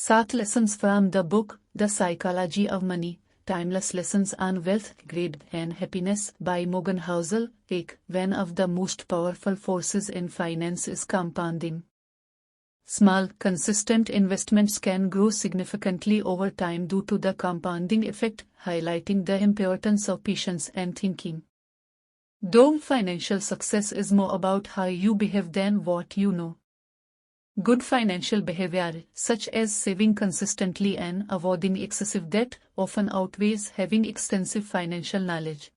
7 Lessons from the book, The Psychology of Money, Timeless Lessons on Wealth, Greed and Happiness by Morgan Housel. 1. One of the most powerful forces in finance is compounding. Small, consistent investments can grow significantly over time due to the compounding effect, highlighting the importance of patience and thinking. Though financial success is more about how you behave than what you know. Good financial behavior, such as saving consistently and avoiding excessive debt, often outweighs having extensive financial knowledge.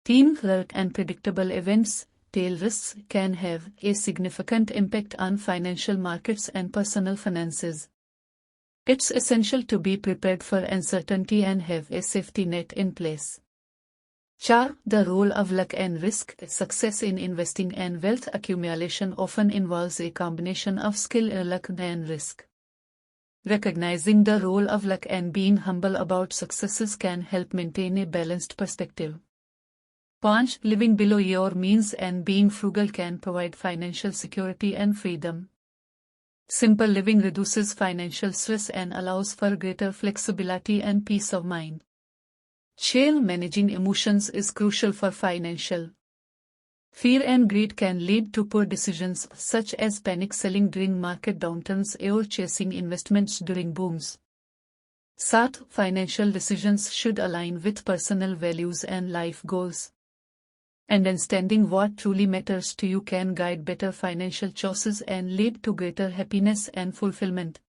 Teamwork and predictable events, tail risks can have a significant impact on financial markets and personal finances. It's essential to be prepared for uncertainty and have a safety net in place. 4. The role of luck and risk. Success in investing and wealth accumulation often involves a combination of skill, luck, and risk. Recognizing the role of luck and being humble about successes can help maintain a balanced perspective. 5. Living below your means and being frugal can provide financial security and freedom. Simple living reduces financial stress and allows for greater flexibility and peace of mind. 6. Managing emotions is crucial for financial. Fear and greed can lead to poor decisions, such as panic selling during market downturns or chasing investments during booms. 7. Financial decisions should align with personal values and life goals. Understanding what truly matters to you can guide better financial choices and lead to greater happiness and fulfillment.